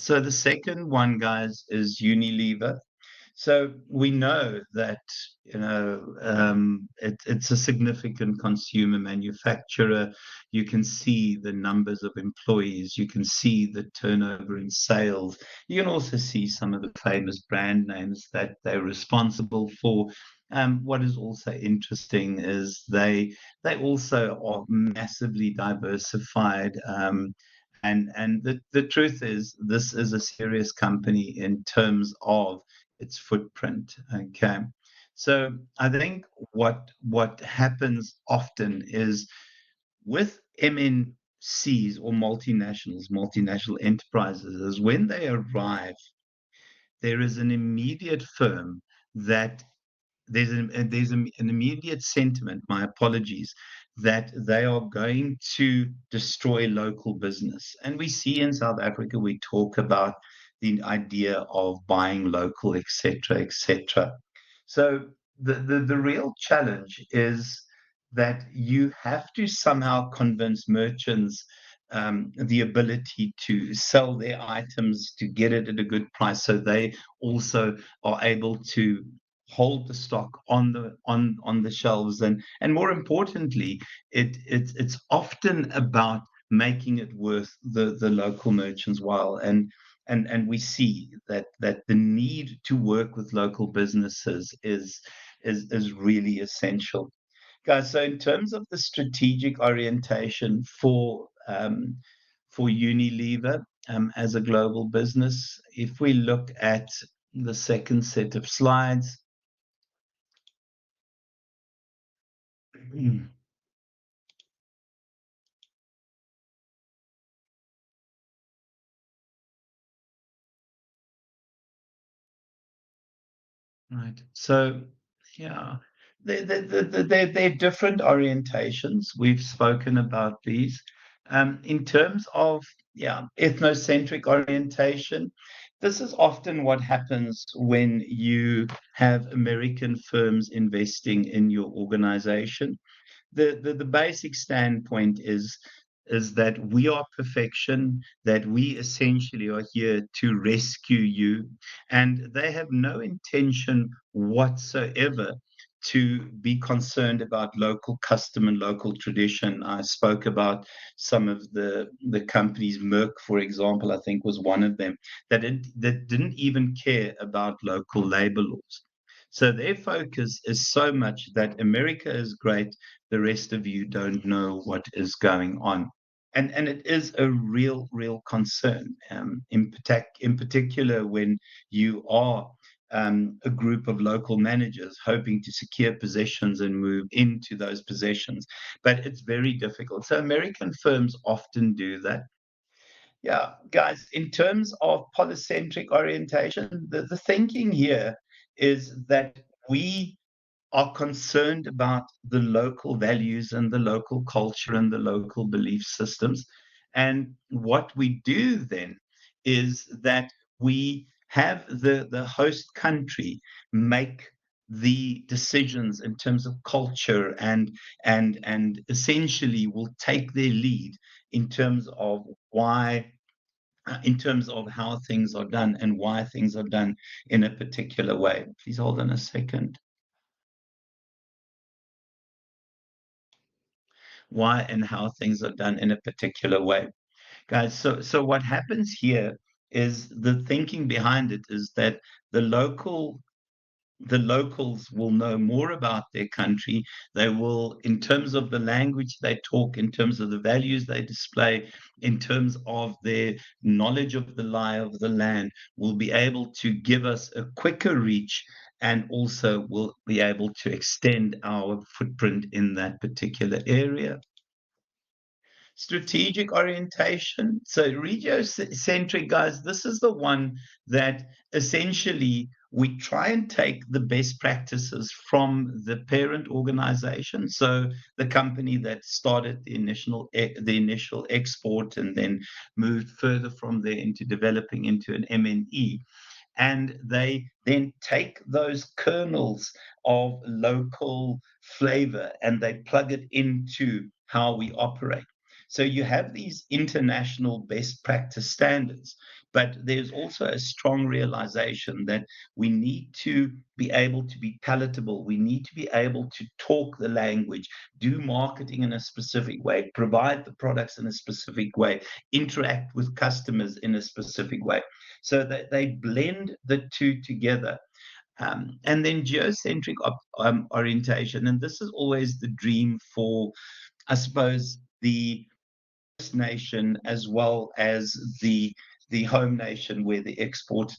So the second one, guys, is Unilever. So we know that, it's a significant consumer manufacturer. You can see the numbers of employees. You can see the turnover in sales. You can also see some of the famous brand names that they're responsible for. What is also interesting is they also are massively diversified. And the truth is, this is a serious company in terms of its footprint. Okay. So I think what happens often is with MNCs or multinational enterprises, is when they arrive, there is an immediate firm that there's an immediate sentiment, my apologies, that they are going to destroy local business. And we see in South Africa, we talk about the idea of buying local, etc., etc. So the real challenge is that you have to somehow convince merchants the ability to sell their items, to get it at a good price, so they also are able to hold the stock on the shelves. And more importantly, it's often about making it worth the local merchants while. And we see that the need to work with local businesses is really essential, guys. So in terms of the strategic orientation for Unilever, as a global business, if we look at the second set of slides. Right. So, yeah, they're different orientations. We've spoken about these. In terms of, yeah, ethnocentric orientation, this is often what happens when you have American firms investing in your organization. The basic standpoint is that we are perfection, that we essentially are here to rescue you, and they have no intention whatsoever to be concerned about local custom and local tradition. I spoke about some of the companies. Merck, for example, I think was one of them that didn't even care about local labor laws. So their focus is so much that America is great, the rest of you don't know what is going on. And it is a real concern, in particular when you are a group of local managers hoping to secure possessions and move into those possessions. But it's very difficult. So American firms often do that. Yeah, guys, in terms of polycentric orientation, the thinking here is that we are concerned about the local values and the local culture and the local belief systems. And what we do then is that we have the host country make the decisions in terms of culture, and essentially will take their lead in terms of why in terms of how things are done and why things are done in a particular way. Please hold on a second. Why and how things are done in a particular way, guys. So what happens here is the thinking behind it is that the local the locals will know more about their country. They will, in terms of the language they talk, in terms of the values they display, in terms of their knowledge of the lie of the land, will be able to give us a quicker reach, and also will be able to extend our footprint in that particular area. Strategic orientation. So regiocentric, guys, this is the one that essentially we try and take the best practices from the parent organization. So the company that started the initial export and then moved further from there into developing into an MNE. And they then take those kernels of local flavor and they plug it into how we operate. So you have these international best practice standards, But there's also a strong realization that we need to be able to be palatable. We need to be able to talk the language, do marketing in a specific way, provide the products in a specific way, interact with customers in a specific way. So that they blend the two together. And then geocentric orientation. And this is always the dream for, I suppose, the nation as well as the home nation where the export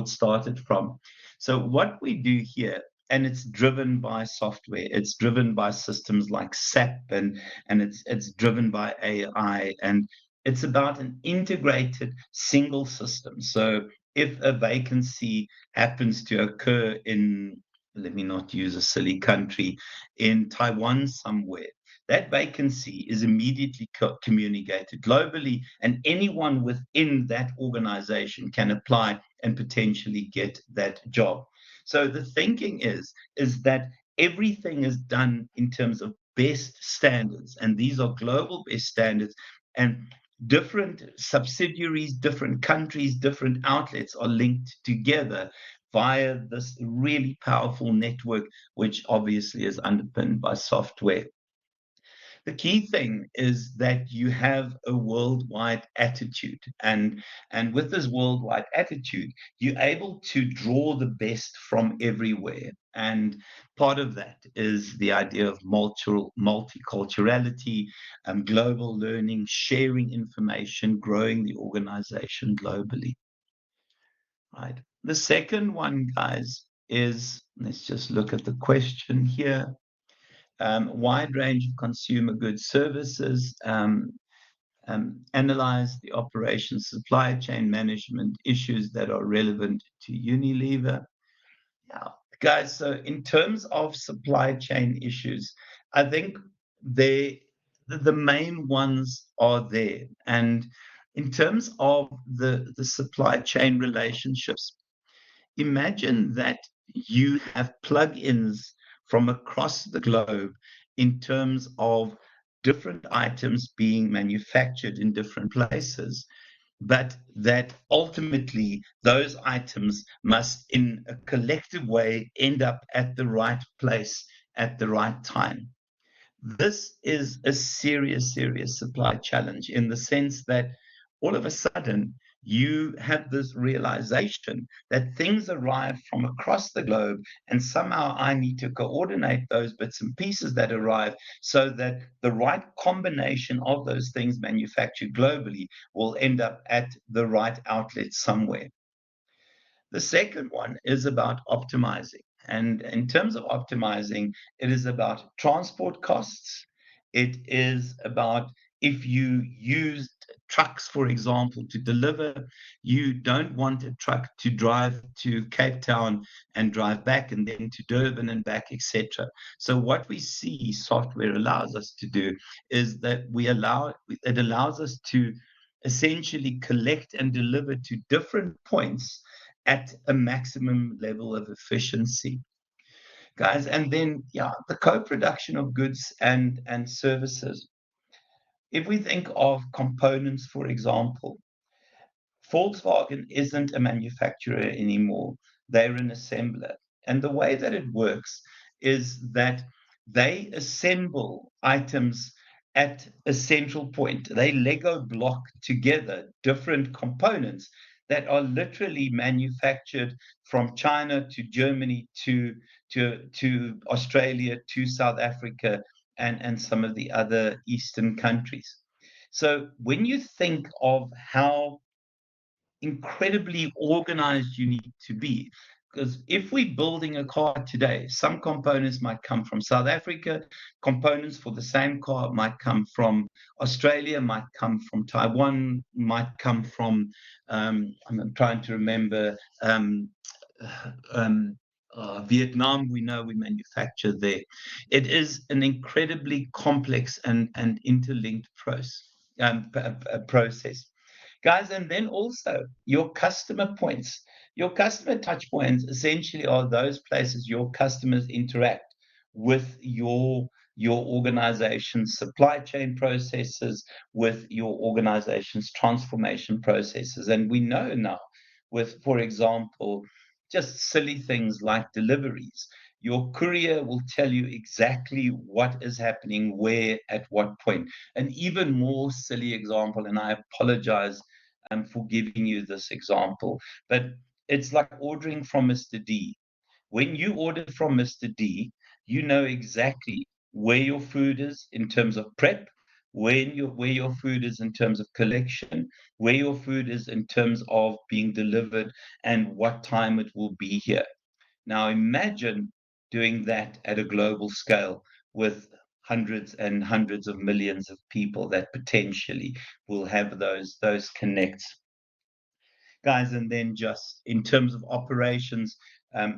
started from. So what we do here, and it's driven by software, it's driven by systems like SAP, and it's driven by AI, and it's about an integrated single system. So if a vacancy happens to occur in, let me not use a silly country, in Taiwan somewhere, that vacancy is immediately communicated globally, and anyone within that organization can apply and potentially get that job. So the thinking is that everything is done in terms of best standards, and these are global best standards, and different subsidiaries, different countries, different outlets are linked together via this really powerful network, which obviously is underpinned by software. The key thing is that you have a worldwide attitude, and with this worldwide attitude, you're able to draw the best from everywhere. And part of that is the idea of multiculturality, global learning, sharing information, growing the organization globally. Right. The second one, guys, is, let's just look at the question here. Wide range of consumer goods services, analyze the operations, supply chain management issues that are relevant to Unilever. Yeah, guys, so in terms of supply chain issues, I think the main ones are there. And in terms of the supply chain relationships, imagine that you have plugins from across the globe in terms of different items being manufactured in different places, but that ultimately those items must, in a collective way, end up at the right place at the right time. This is a serious, serious supply challenge in the sense that all of a sudden you have this realization that things arrive from across the globe, and somehow I need to coordinate those bits and pieces that arrive so that the right combination of those things manufactured globally will end up at the right outlet somewhere. The second one is about optimizing. And in terms of optimizing, it is about transport costs. It is about, if you used trucks, for example, to deliver, you don't want a truck to drive to Cape Town and drive back and then to Durban and back, etc. So what we see software allows us to do is that it allows us to essentially collect and deliver to different points at a maximum level of efficiency, guys. And then, yeah, the co-production of goods and services. If we think of components, for example, Volkswagen isn't a manufacturer anymore. They're an assembler. And the way that it works is that they assemble items at a central point. They Lego block together different components that are literally manufactured from China to Germany to Australia to South Africa and some of the other Eastern countries. So when you think of how incredibly organized you need to be, because if we're building a car today, some components might come from South Africa, components for the same car might come from Australia, might come from Taiwan, might come from, I'm trying to remember, um, Vietnam, we know we manufacture there. It is an incredibly complex and interlinked process. Guys, and then also your customer points. Your customer touch points essentially are those places your customers interact with your organization's supply chain processes, with your organization's transformation processes. And we know now, with, for example, just silly things like deliveries, your courier will tell you exactly what is happening where at what point. An even more silly example, and I apologize for giving you this example, but it's like ordering from Mr. D. When you order from Mr. D, you know exactly where your food is in terms of prep, where your food is in terms of collection, where your food is in terms of being delivered, and what time it will be here. Now imagine doing that at a global scale with hundreds and hundreds of millions of people that potentially will have those connects, guys. And then just in terms of operations,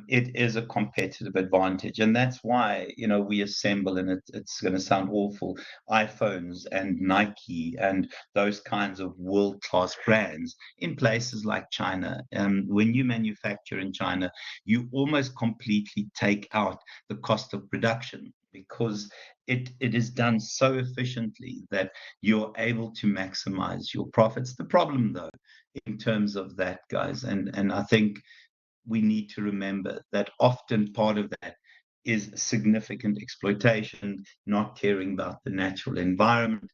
it is a competitive advantage. And that's why, we assemble, and it's going to sound awful, iPhones and Nike and those kinds of world-class brands in places like China. When you manufacture in China, you almost completely take out the cost of production, because it is done so efficiently that you're able to maximize your profits. The problem, though, in terms of that, guys, and I think we need to remember that often part of that is significant exploitation, not caring about the natural environment,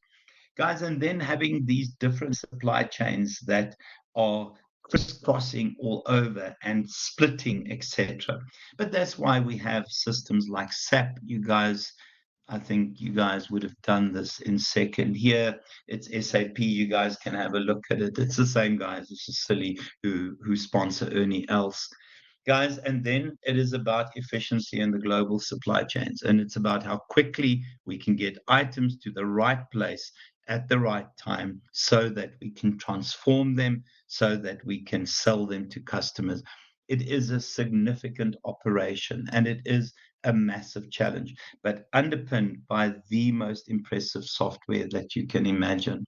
guys, and then having these different supply chains that are crisscrossing all over and splitting, etc. But that's why we have systems like SAP. I think you guys would have done this in second. Here, it's SAP. You guys can have a look at it. It's the same guys. It's just silly who sponsor Ernie Els, guys. And then it is about efficiency in the global supply chains, and it's about how quickly we can get items to the right place at the right time, so that we can transform them, so that we can sell them to customers. It is a significant operation, and it is a massive challenge, but underpinned by the most impressive software that you can imagine,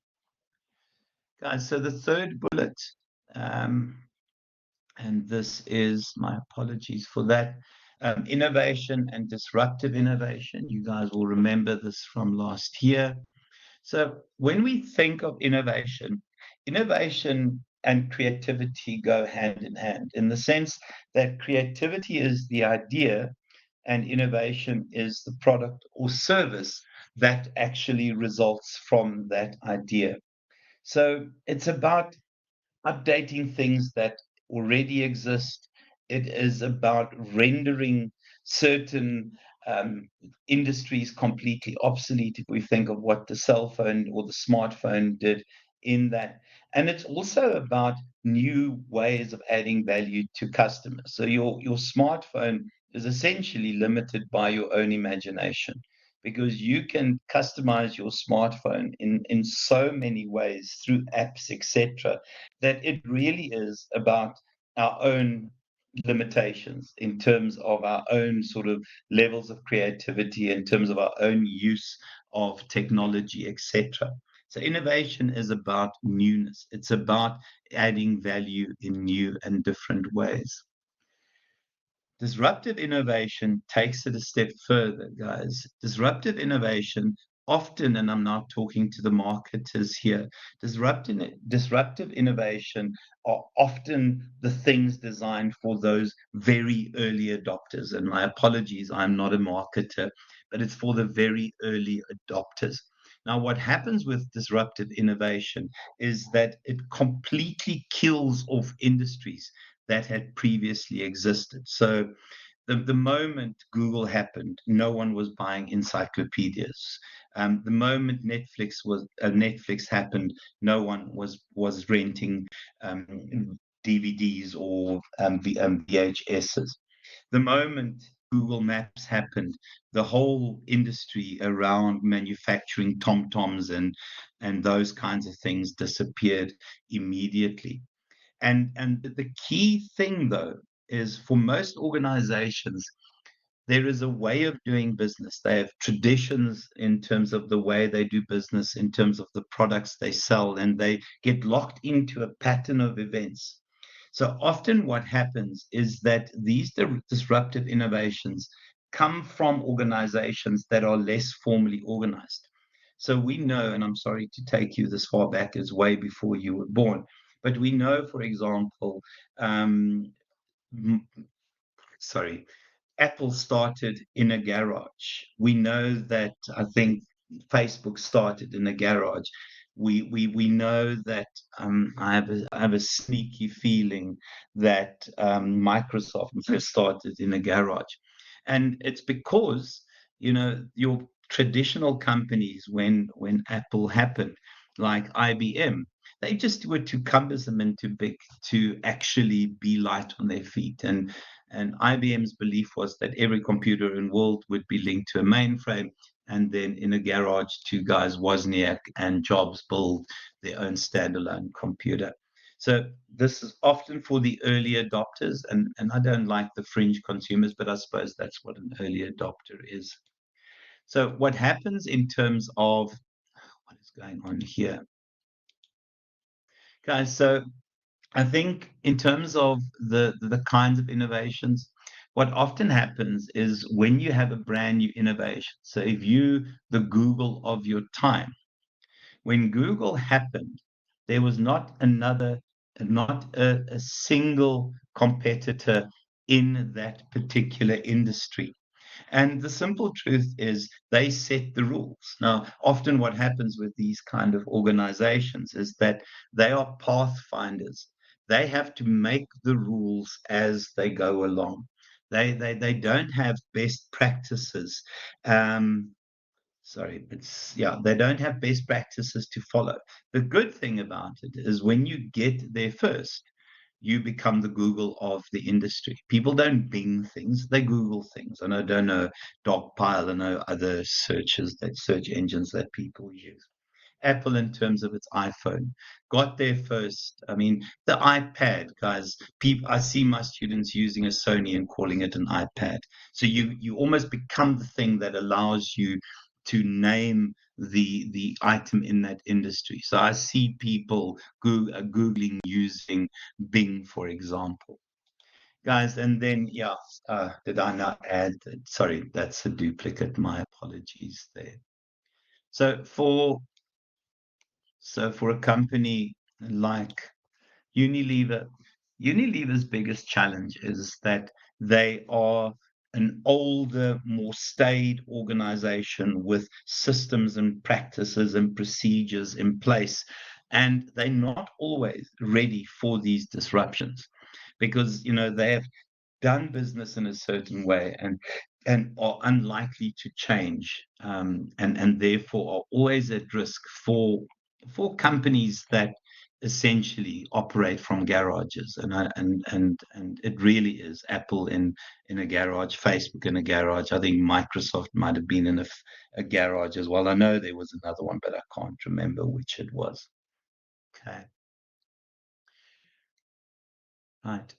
guys. So the third bullet, um, and this is, my apologies for that, innovation and disruptive innovation. You guys will remember this from last year. So when we think of innovation, innovation and creativity go hand in hand, in the sense that creativity is the idea and innovation is the product or service that actually results from that idea. So it's about updating things that already exist. It is about rendering certain um, industries completely obsolete, if we think of what the cell phone or the smartphone did in that. And it's also about new ways of adding value to customers. So your smartphone is essentially limited by your own imagination, because you can customize your smartphone in so many ways through apps, etc., that it really is about our own limitations in terms of our own sort of levels of creativity, in terms of our own use of technology, etc. So innovation is about newness. It's about adding value in new and different ways. Disruptive innovation takes it a step further, guys. Disruptive innovation often, and I'm now talking to the marketers here, disruptive innovation are often the things designed for those very early adopters. And my apologies, I'm not a marketer, but it's for the very early adopters. Now, what happens with disruptive innovation is that it completely kills off industries that had previously existed. So the moment Google happened, no one was buying encyclopedias. The moment Netflix happened, no one was renting DVDs or VHSs. The moment Google Maps happened, the whole industry around manufacturing TomToms and those kinds of things disappeared immediately. And the key thing, though, is for most organizations, there is a way of doing business. They have traditions in terms of the way they do business, in terms of the products they sell, and they get locked into a pattern of events. So often what happens is that these disruptive innovations come from organizations that are less formally organized. So we know, and I'm sorry to take you this far back, as way before you were born, but we know, for example, um, sorry, Apple started in a garage. We know that, I think, Facebook started in a garage. We know that, I have a sneaky feeling that Microsoft started in a garage, and it's because, your traditional companies, when Apple happened, like IBM, they just were too cumbersome and too big to actually be light on their feet. And IBM's belief was that every computer in the world would be linked to a mainframe, and then in a garage, two guys, Wozniak and Jobs, build their own standalone computer. So this is often for the early adopters, and I don't like the fringe consumers, but I suppose that's what an early adopter is. So what happens in terms of what is going on here, guys? So I think in terms of the kinds of innovations, what often happens is when you have a brand new innovation. So if you the Google of your time, when Google happened, there was not a single competitor in that particular industry. And the simple truth is they set the rules. Now, often what happens with these kind of organizations is that they are pathfinders. They have to make the rules as they go along. They don't have best practices. Um, Sorry, it's yeah, they don't have best practices to follow. The good thing about it is when you get there first, you become the Google of the industry. People don't Bing things, they Google things. And I don't know Dogpile, I know other search engines that people use. Apple, in terms of its iPhone, got there first. I mean, the iPad, guys, I see my students using a Sony and calling it an iPad. So you almost become the thing that allows you to name the item in that industry. So I see people Googling using Bing, for example. Guys, and then, yeah, did I not add? Sorry, that's a duplicate. My apologies there. So for for a company like Unilever, Unilever's biggest challenge is that they are an older, more staid organization with systems and practices and procedures in place. And they're not always ready for these disruptions because, they have done business in a certain way and are unlikely to change, and therefore are always at risk for companies that essentially operate from garages. And it really is Apple in a garage, Facebook in a garage. I think Microsoft might have been in a garage as well. I know there was another one, but I can't remember which it was. Okay, right.